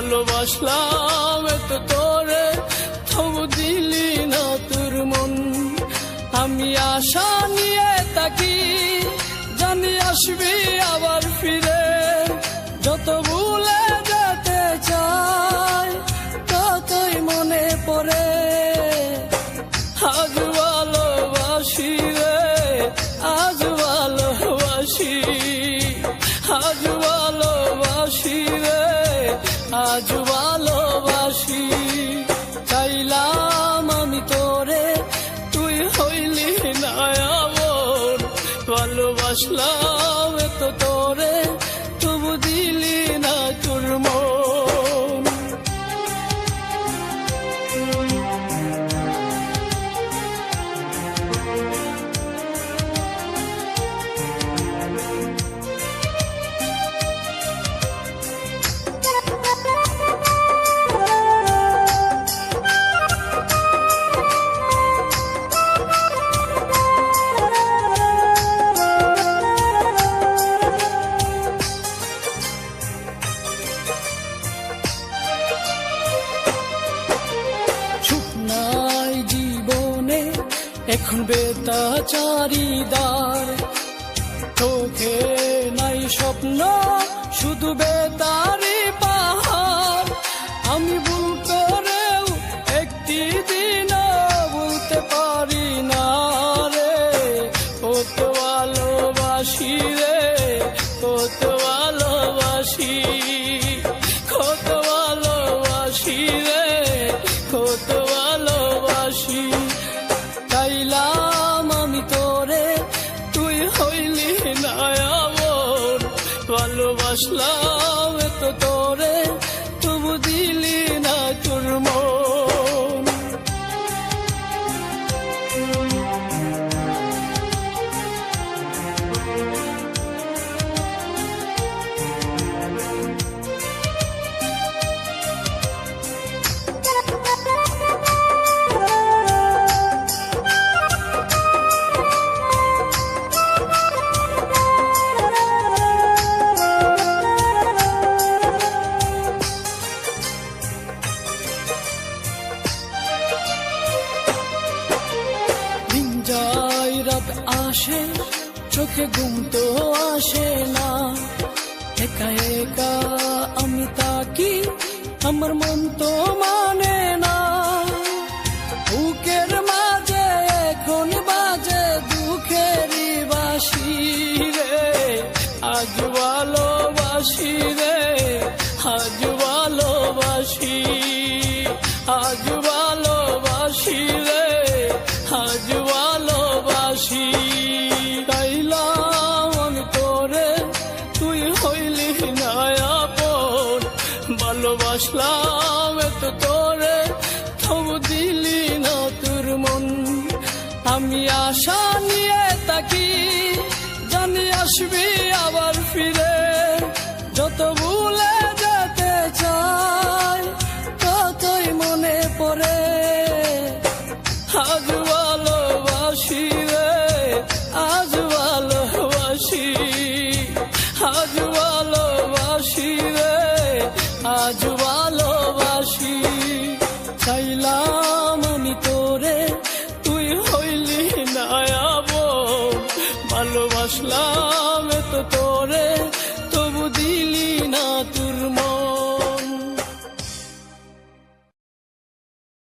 ভালোবাসলাম এত তোরে, তবু দিলি না তোর মন। আমি আশা নিয়ে তাকি, জানি আসবি আবার ফিরে। যত ভুলে যেতে চাই, ততই মনে পড়ে। আজ ভালোবাসি রে, আজ ভালোবাসি, আজ ভালোবাসি রে, আজ ভালোবাসি। চাইলাম আমি তোরে, তুই হইলি না আমার। ভালোবাসলাম এত তোরে, তবু দিলি না তোর মন। এখন বেতাচারিদার, চোখে নাই স্বপ্ন, শুধু বেতারি পাহাড়। আমি ভুল করেও একটি দিন বলতে পারি না রে, কত ভালোবাসি রে, কত ভালোবাসি, কত ভালোবাসি রে, কত ভালোবাসি। চাইলাম আমি তোরে, তুই হইলি না আমার। ভালোবাসলাম এত তোরে, তবু দিলি না তোর মন। রাত আসে, চোখে ঘুম তো আসে না। একা একা আমি তাকি, আমার মন তো মানে না। বুকের মাঝে এখন বাজে দুঃখেরই বাঁশি রে। আজ ভালোবাসি রে, আজ ভালোবাসি, আজ ভালোবাসি রে, আজ ভালোবাসি। চাইলাম আমি তোরে, তুই হইলি না আপন। ভালোবাসলাম এত তোরে, তবু দিলি না তোর মন। আমি আশা নিয়ে তাকি, জানি আসবি আবার ফিরে। যত ভুলে যেতে চাই, ততই মনে পড়ে। আজ ভালোবাসি রে, আজ ভালোবাসি, আজ ভালোবাসি রে, আজ ভালোবাসি। চাইলাম আমি তোরে, তুই হইলি না আপন। ভালোবাসলাম